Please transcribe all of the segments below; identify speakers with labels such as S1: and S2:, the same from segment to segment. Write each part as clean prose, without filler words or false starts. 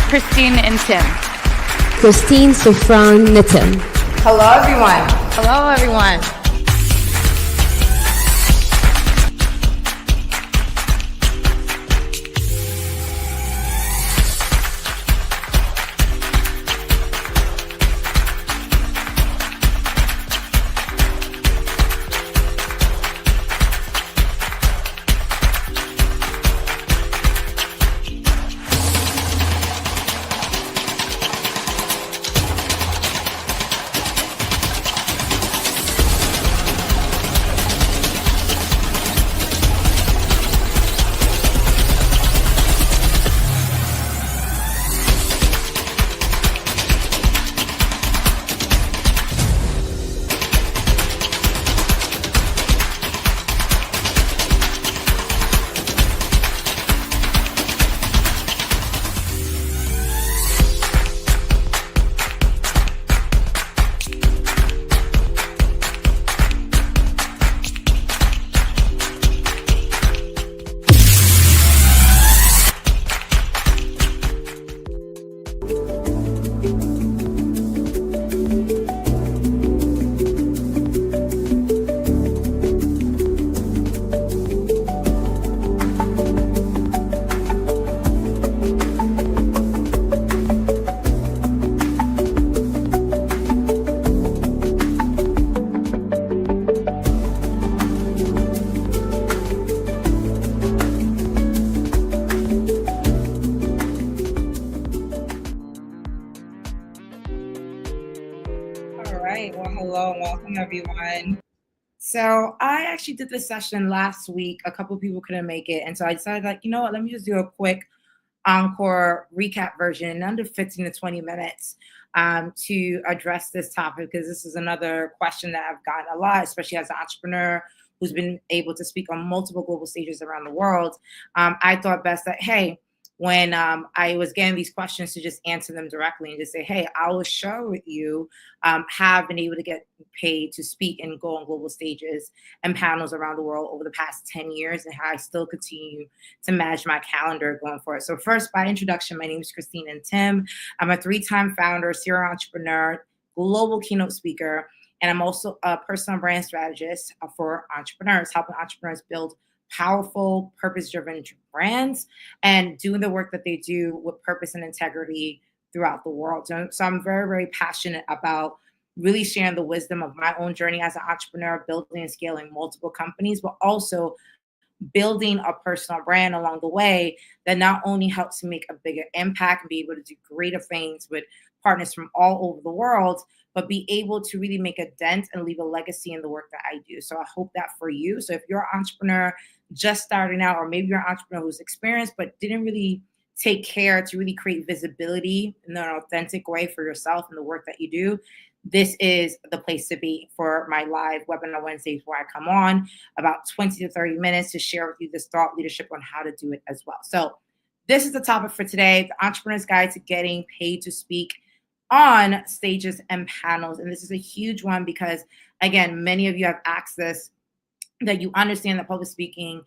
S1: Christine and Tim.
S2: Christine, Sofran, Nitin.
S3: Hello, everyone.
S1: Hello, everyone.
S3: Everyone. So I actually did this session last week. A couple of people couldn't make it. And so I decided, like, you know what, let me just do a quick encore recap version in under 15 to 20 minutes to address this topic, because this is another question that I've gotten a lot, especially as an entrepreneur who's been able to speak on multiple global stages around the world. I thought best that, hey, when I was getting these questions, to just answer them directly and just say, hey, I will share with you, have been able to get paid to speak and go on global stages and panels around the world over the past 10 years, and how I still continue to manage my calendar going forward. So first, by introduction, my name is Christine and Tim. I'm a 3-time founder, serial entrepreneur, global keynote speaker, and I'm also a personal brand strategist for entrepreneurs, helping entrepreneurs build powerful, purpose-driven brands and doing the work that they do with purpose and integrity throughout the world. So I'm very, very passionate about really sharing the wisdom of my own journey as an entrepreneur, building and scaling multiple companies, but also building a personal brand along the way that not only helps to make a bigger impact and be able to do greater things with partners from all over the world, but be able to really make a dent and leave a legacy in the work that I do. So I hope that for you. So if you're an entrepreneur just starting out, or maybe you're an entrepreneur who's experienced but didn't really take care to really create visibility in an authentic way for yourself and the work that you do, this is the place to be for my live webinar Wednesdays, where I come on about 20 to 30 minutes to share with you this thought leadership on how to do it as well. So this is the topic for today, the Entrepreneur's Guide to Getting Paid to Speak on Stages and Panels. And this is a huge one because, again, many of you have asked this, that you understand that public speaking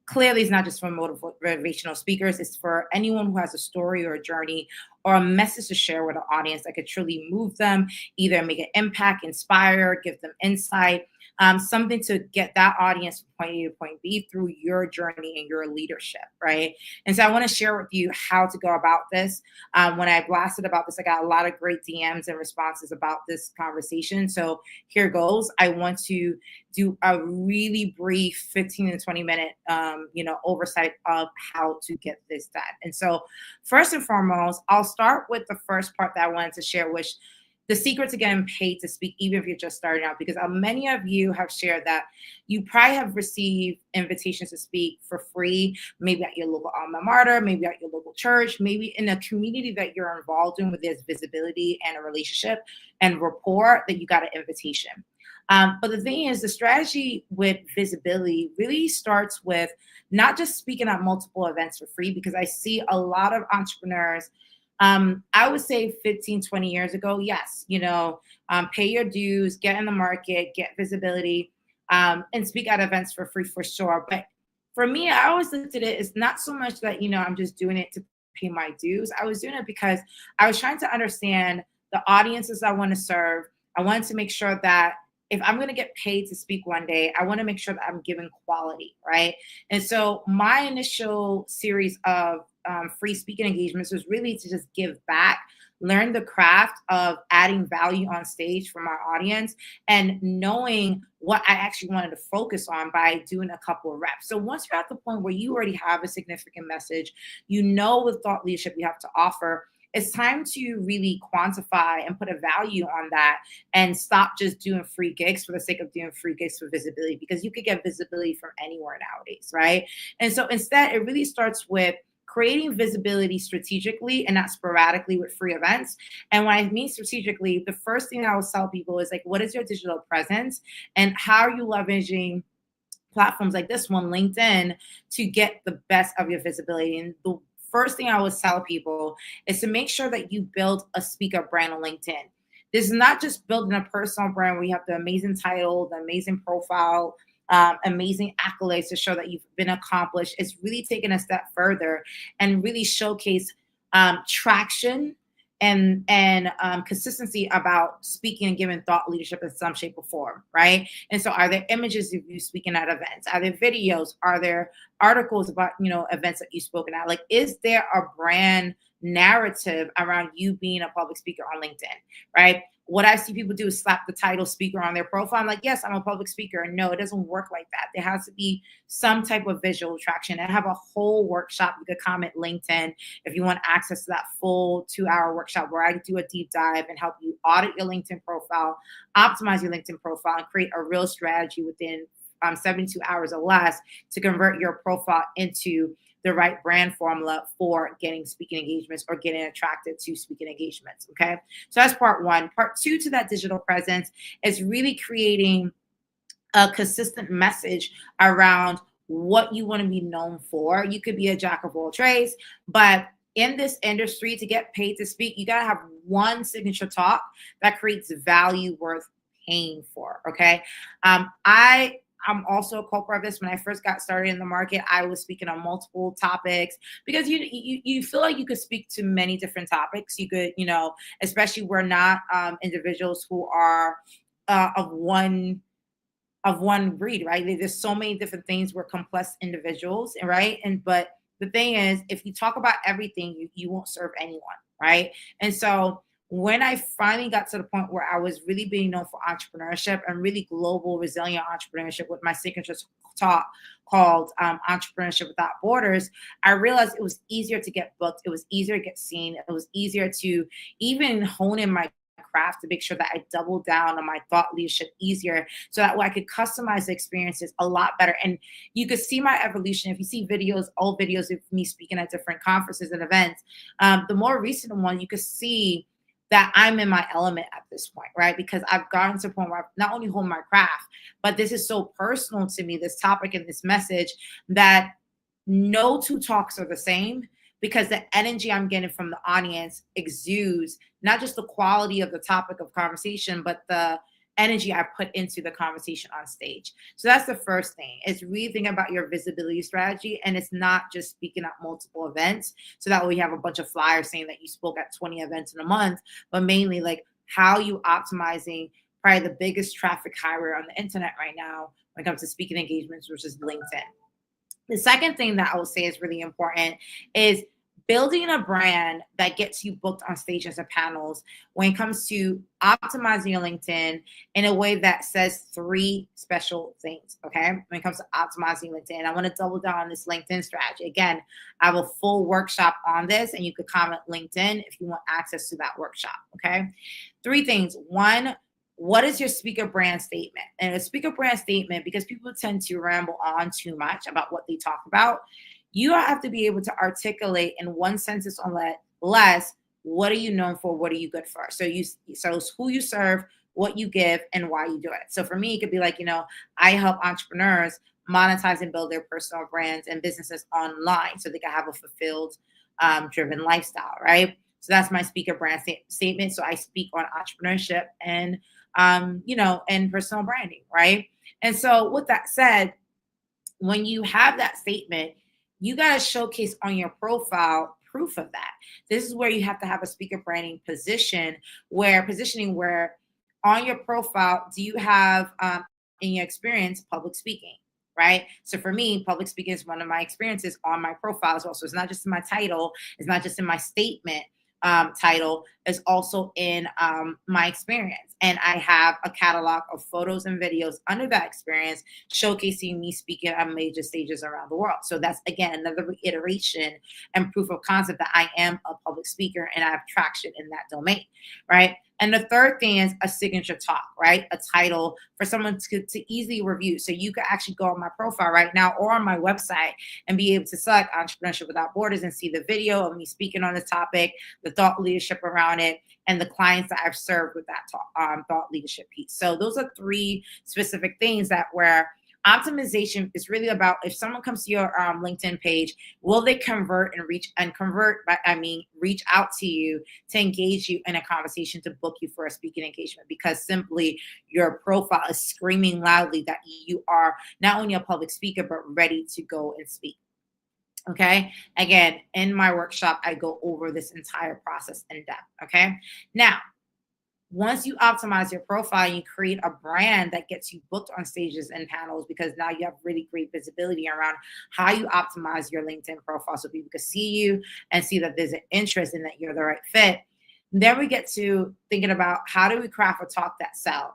S3: clearly is not just for motivational speakers. It's for anyone who has a story or a journey or a message to share with an audience that could truly move them, either make an impact, inspire, give them insight, something to get that audience from point A to point B through your journey and your leadership, right? And so I want to share with you how to go about this. When I blasted about this, I got a lot of great DMs and responses about this conversation. So here goes. I want to do a really brief 15 to 20 minute, oversight of how to get this done. And so first and foremost, I'll start with the first part that I wanted to share, which the secret to getting paid to speak, even if you're just starting out, because many of you have shared that you probably have received invitations to speak for free, maybe at your local alma mater, maybe at your local church, maybe in a community that you're involved in where there's visibility and a relationship and rapport, that you got an invitation. But the thing is, the strategy with visibility really starts with not just speaking at multiple events for free, because I see a lot of entrepreneurs, I would say 15, 20 years ago, yes, pay your dues, get in the market, get visibility, and speak at events for free for sure. But for me, I always looked at it as not so much that, I'm just doing it to pay my dues. I was doing it because I was trying to understand the audiences I want to serve. I wanted to make sure that if I'm going to get paid to speak one day, I want to make sure that I'm giving quality, right? And so my initial series of free speaking engagements was really to just give back, learn the craft of adding value on stage for my audience, and knowing what I actually wanted to focus on by doing a couple of reps. So once you're at the point where you already have a significant message, you know what thought leadership you have to offer, it's time to really quantify and put a value on that and stop just doing free gigs for the sake of doing free gigs for visibility, because you could get visibility from anywhere nowadays, right? And so instead, it really starts with creating visibility strategically and not sporadically with free events. And when I mean strategically, the first thing I will tell people is like, what is your digital presence and how are you leveraging platforms like this one, LinkedIn, to get the best of your visibility? And the first thing I always tell people is to make sure that you build a speaker brand on LinkedIn. This is not just building a personal brand where you have the amazing title, the amazing profile, amazing accolades to show that you've been accomplished. It's really taking a step further and really showcase traction and consistency about speaking and giving thought leadership in some shape or form, right? And so are there images of you speaking at events? Are there videos? Are there articles about, events that you've spoken at? Like, is there a brand narrative around you being a public speaker on LinkedIn, right? What I see people do is slap the title speaker on their profile. I'm like, yes, I'm a public speaker. And no, it doesn't work like that. There has to be some type of visual attraction. I have a whole workshop. You could comment LinkedIn if you want access to that full 2-hour workshop where I do a deep dive and help you audit your LinkedIn profile, optimize your LinkedIn profile, and create a real strategy within 72 hours or less to convert your profile into the right brand formula for getting speaking engagements or getting attracted to speaking engagements. Okay. So that's part one. Part two to that digital presence is really creating a consistent message around what you want to be known for. You could be a jack of all trades, but in this industry, to get paid to speak, you got to have one signature talk that creates value worth paying for. Okay. I'm also a culprit of this. When I first got started in the market, I was speaking on multiple topics because you feel like you could speak to many different topics. You could, especially we're not individuals who are of one breed, right? There's so many different things. We're complex individuals, right? But the thing is, if you talk about everything, you won't serve anyone, right? And so when I finally got to the point where I was really being known for entrepreneurship and really global resilient entrepreneurship with my signature talk called Entrepreneurship Without Borders, I realized it was easier to get booked. It was easier to get seen. It was easier to even hone in my craft to make sure that I doubled down on my thought leadership easier so that way I could customize the experiences a lot better. And you could see my evolution. If you see videos, old videos of me speaking at different conferences and events, the more recent one, you could see that I'm in my element at this point, right? Because I've gotten to a point where I've not only honed my craft, but this is so personal to me, this topic and this message, that no two talks are the same, because the energy I'm getting from the audience exudes not just the quality of the topic of conversation, but the energy I put into the conversation on stage. So that's the first thing, is really think about your visibility strategy. And it's not just speaking at multiple events. So that way you have a bunch of flyers saying that you spoke at 20 events in a month, but mainly like how you optimizing probably the biggest traffic highway on the internet right now when it comes to speaking engagements, which is LinkedIn. The second thing that I would say is really important is building a brand that gets you booked on stages and panels when it comes to optimizing your LinkedIn in a way that says 3 special things, okay? When it comes to optimizing LinkedIn, I want to double down on this LinkedIn strategy. Again, I have a full workshop on this, and you could comment LinkedIn if you want access to that workshop, okay? 3 things. 1, what is your speaker brand statement? And a speaker brand statement, because people tend to ramble on too much about what they talk about, you have to be able to articulate in one sentence or less, what are you known for? What are you good for? So it's who you serve, what you give, and why you do it. So for me, it could be like, I help entrepreneurs monetize and build their personal brands and businesses online so they can have a fulfilled, driven lifestyle, right? So that's my speaker brand statement. So I speak on entrepreneurship and, and personal branding, right? And so with that said, when you have that statement, you got to showcase on your profile proof of that. This is where you have to have a speaker branding positioning where on your profile, do you have in your experience public speaking? Right. So for me, public speaking is one of my experiences on my profile as well. So it's not just in my title, it's not just in my statement title, is also in my experience. And I have a catalog of photos and videos under that experience showcasing me speaking on major stages around the world. So that's, again, another reiteration and proof of concept that I am a public speaker and I have traction in that domain, right? And the third thing is a signature talk, right? A title for someone to easily review. So you can actually go on my profile right now or on my website and be able to select Entrepreneurship Without Borders and see the video of me speaking on this topic, the thought leadership around it, and the clients that I've served with that thought leadership piece. So those are three specific things that where optimization is really about. If someone comes to your LinkedIn page, will they convert and reach out to you to engage you in a conversation to book you for a speaking engagement? Because simply your profile is screaming loudly that you are not only a public speaker, but ready to go and speak. Okay. Again, in my workshop, I go over this entire process in depth. Okay. Now, once you optimize your profile, you create a brand that gets you booked on stages and panels, because now you have really great visibility around how you optimize your LinkedIn profile so people can see you and see that there's an interest and that you're the right fit. And then we get to thinking about how do we craft a talk that sells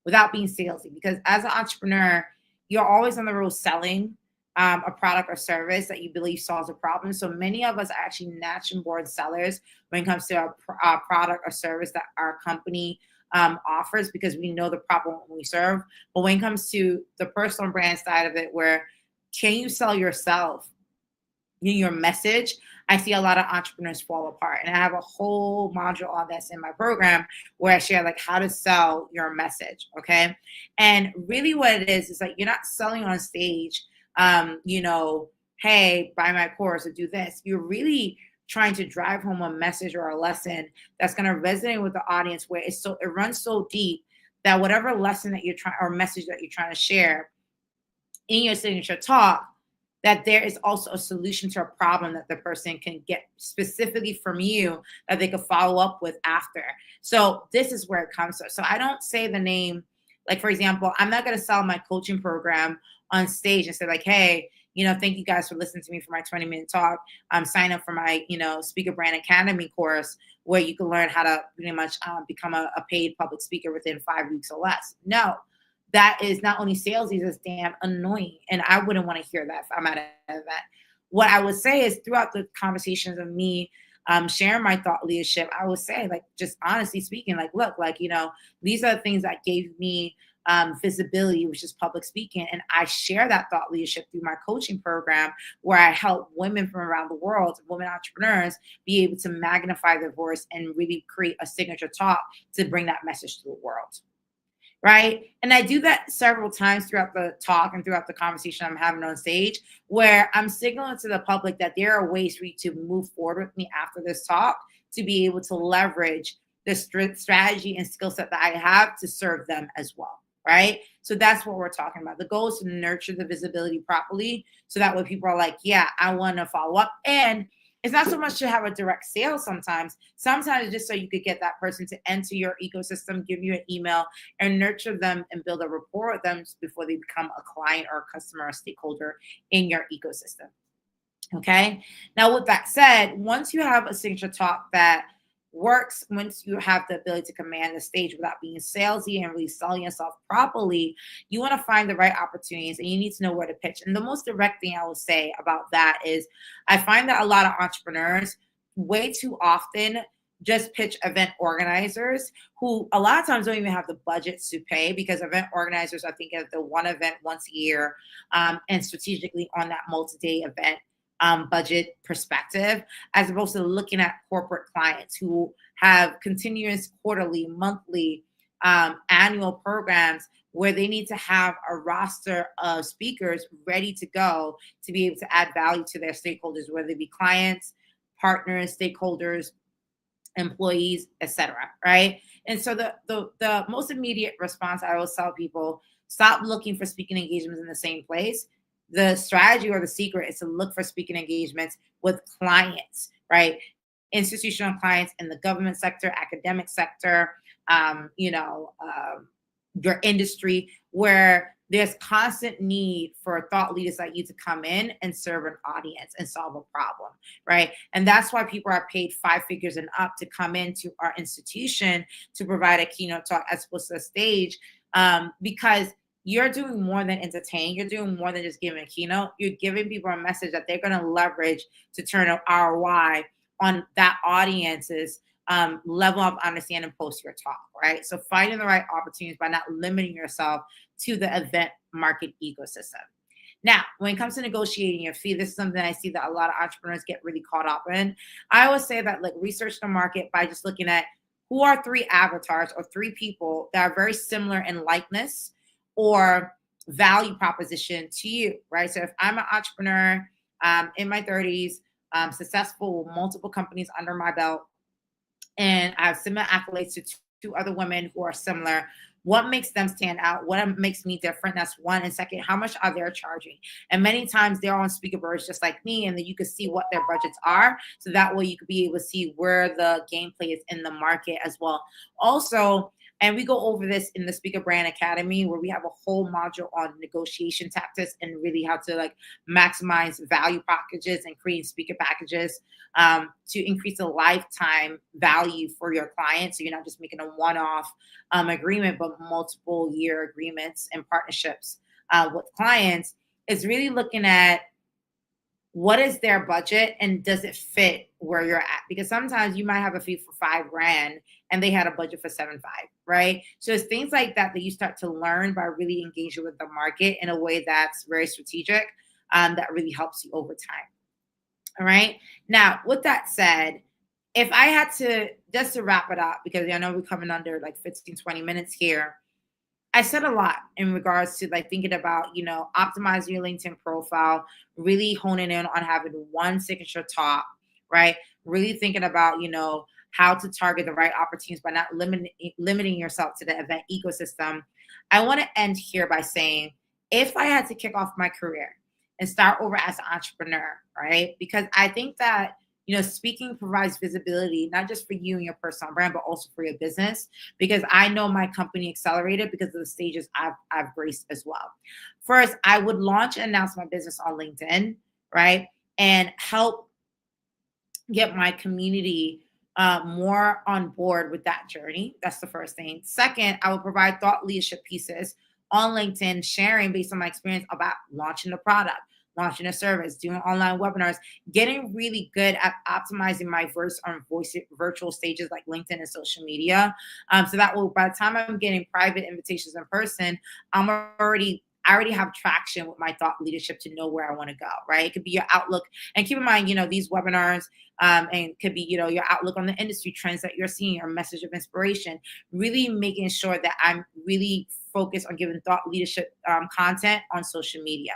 S3: without being salesy, because as an entrepreneur, you're always on the road selling a product or service that you believe solves a problem. So many of us are actually natural born sellers when it comes to a product or service that our company offers, because we know the problem we serve. But when it comes to the personal brand side of it, where can you sell yourself, your message, I see a lot of entrepreneurs fall apart. And I have a whole module on this in my program where I share like how to sell your message. Okay. And really what it is like, you're not selling on stage, hey, buy my course or do this. You're really trying to drive home a message or a lesson that's going to resonate with the audience, where it runs so deep that whatever lesson that you're trying or message that you're trying to share in your signature talk, that there is also a solution to a problem that the person can get specifically from you that they could follow up with after. So this is where it comes from. So I don't say the name, like, for example, I'm not going to sell my coaching program on stage and say like, hey, thank you guys for listening to me for my 20-minute talk. Sign up for my, Speaker Brand Academy course where you can learn how to pretty much become a paid public speaker within 5 weeks or less. No, that is not only salesy, it's damn annoying. And I wouldn't want to hear that if I'm at an event. What I would say is throughout the conversations of me sharing my thought leadership, I would say, like, just honestly speaking, like, look, like, these are the things that gave me visibility, which is public speaking. And I share that thought leadership through my coaching program, where I help women from around the world, women entrepreneurs, be able to magnify their voice and really create a signature talk to bring that message to the world. Right. And I do that several times throughout the talk and throughout the conversation I'm having on stage, where I'm signaling to the public that there are ways for you to move forward with me after this talk to be able to leverage the strategy and skill set that I have to serve them as well. Right. So that's what we're talking about. The goal is to nurture the visibility properly so that way people are like, yeah, I want to follow up. And it's not so much to have a direct sale sometimes. Sometimes it's just so you could get that person to enter your ecosystem, give you an email, and nurture them and build a rapport with them before they become a client or a customer or stakeholder in your ecosystem. Okay. Now, with that said, once you have a signature talk that works, once you have the ability to command the stage without being salesy and really selling yourself properly, you want to find the right opportunities and you need to know where to pitch. And the most direct thing I will say about that is I find that a lot of entrepreneurs way too often just pitch event organizers who a lot of times don't even have the budgets to pay, because event organizers are thinking of the one event once a year and strategically on that multi-day event budget perspective, as opposed to looking at corporate clients who have continuous quarterly, monthly, annual programs where they need to have a roster of speakers ready to go to be able to add value to their stakeholders, whether they be clients, partners, stakeholders, employees, etc. Right? And so the most immediate response I always tell people: stop looking for speaking engagements in the same place. The strategy or the secret is to look for speaking engagements with clients right? Institutional clients in the government sector, academic sector, your industry, where there's constant need for thought leaders like you to come in and serve an audience and solve a problem, right? And that's why people are paid 5 figures and up to come into our institution to provide a keynote talk as opposed to a stage, because you're doing more than entertain. You're doing more than just giving a keynote. You're giving people a message that they're going to leverage to turn an ROI on that audience's level of understanding post your talk, right? So finding the right opportunities by not limiting yourself to the event market ecosystem. Now, when it comes to negotiating your fee, this is something I see that a lot of entrepreneurs get really caught up in. I always say that, like, research the market by just looking at who are 3 avatars or 3 people that are very similar in likeness or value proposition to you, right? So if I'm an entrepreneur in my 30s, successful with multiple companies under my belt, and I have similar accolades to 2 other women who are similar, what makes them stand out? What makes me different? That's one. And second, how much are they charging? And many times they're on speaker boards just like me, and then you can see what their budgets are. So that way you could be able to see where the gameplay is in the market as well. Also, and we go over this in the Speaker Brand Academy, where we have a whole module on negotiation tactics and really how to like maximize value packages and create speaker packages to increase the lifetime value for your clients. So you're not just making a one-off agreement, but multiple year agreements and partnerships with clients. Is really looking at what is their budget and does it fit where you're at? Because sometimes you might have a fee for $5,000 and they had a budget for 7.5, right? So it's things like that that you start to learn by really engaging with the market in a way that's very strategic, that really helps you over time. All right. Now, with that said, if I had to, just to wrap it up, because I know we're coming under like 15, 20 minutes here, I said a lot in regards to like thinking about, optimizing your LinkedIn profile, really honing in on having one signature talk, right? Really thinking about, how to target the right opportunities by not limiting yourself to the event ecosystem. I want to end here by saying, if I had to kick off my career and start over as an entrepreneur, right? Because I think that, speaking provides visibility, not just for you and your personal brand, but also for your business, because I know my company accelerated because of the stages I've graced as well. First, I would launch and announce my business on LinkedIn, right? And help get my community more on board with that journey. That's the first thing. Second, I will provide thought leadership pieces on LinkedIn, sharing based on my experience about launching the product, launching a service, doing online webinars, getting really good at optimizing my voice virtual stages like LinkedIn and social media. So that will, by the time I'm getting private invitations in person, I already have traction with my thought leadership to know where I want to go, right? It could be your outlook. And keep in mind, these webinars and could be, your outlook on the industry trends that you're seeing, or message of inspiration, really making sure that I'm really focused on giving thought leadership content on social media.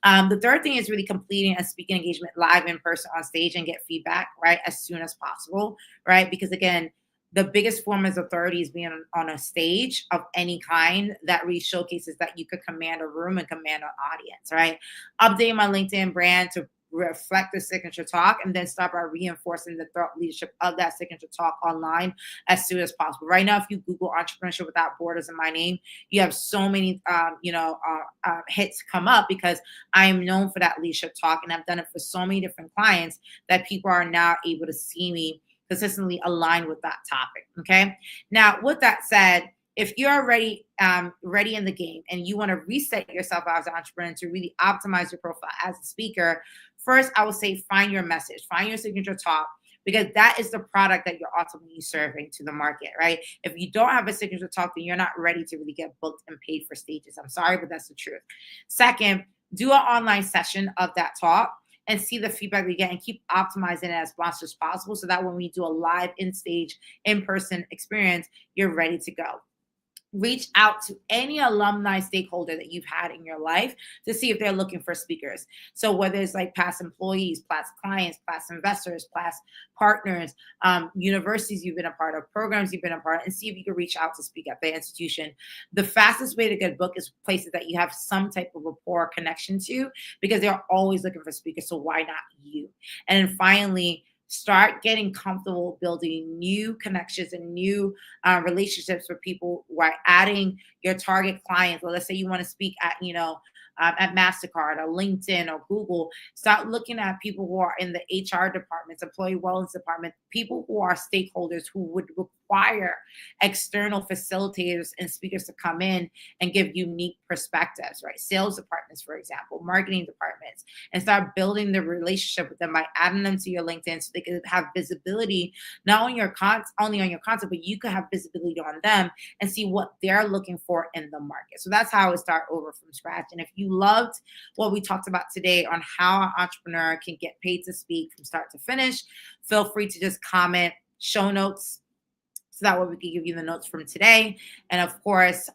S3: The third thing is really completing a speaking engagement live in person on stage and get feedback, right, as soon as possible, right? Because again, the biggest form of authority is being on a stage of any kind that really showcases that you could command a room and command an audience, right? Updating my LinkedIn brand to reflect the signature talk, and then start by reinforcing the thought leadership of that signature talk online as soon as possible. Right now, if you Google entrepreneurship without borders in my name, you have so many, hits come up, because I am known for that leadership talk, and I've done it for so many different clients that people are now able to see me consistently aligned with that topic. Okay. Now, with that said, if you're already ready in the game and you want to reset yourself as an entrepreneur to really optimize your profile as a speaker, first, I would say find your message, find your signature talk, because that is the product that you're ultimately serving to the market, right? If you don't have a signature talk, then you're not ready to really get booked and paid for stages. I'm sorry, but that's the truth. Second, do an online session of that talk and see the feedback we get, and keep optimizing it as much as possible, so that when we do a live in-stage, in-person experience, you're ready to go. Reach out to any alumni stakeholder that you've had in your life to see if they're looking for speakers. So whether it's like past employees, past clients, past investors, past partners, universities you've been a part of, programs you've been a part of, and see if you can reach out to speak at the institution. The fastest way to get a book is places that you have some type of rapport connection to, because they're always looking for speakers. So why not you? And then finally, start getting comfortable building new connections and new relationships with people who are adding your target clients. Well, let's say you want to speak at MasterCard or LinkedIn or Google. Start looking at people who are in the HR departments, employee wellness department, people who are stakeholders who would require external facilitators and speakers to come in and give unique perspectives, right? Sales departments, for example, marketing departments, and start building the relationship with them by adding them to your LinkedIn so they can have visibility, not on your only on your content, but you can have visibility on them and see what they're looking for in the market. So that's how I would start over from scratch. And if you loved what we talked about today on how an entrepreneur can get paid to speak from start to finish, feel free to just comment show notes so that way we can give you the notes from today. And of course,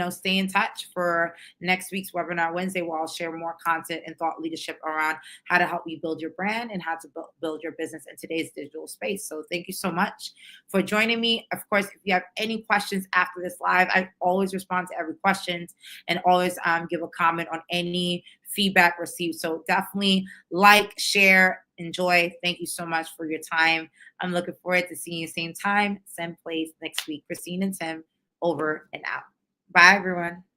S3: stay in touch for next week's webinar Wednesday, where I'll share more content and thought leadership around how to help you build your brand and how to build your business in today's digital space. So thank you so much for joining me. Of course, if you have any questions after this live, I always respond to every question and always give a comment on any feedback received. So definitely like, share, enjoy. Thank you so much for your time. I'm looking forward to seeing you same time, same place next week. Christine and Tim, over and out. Bye, everyone.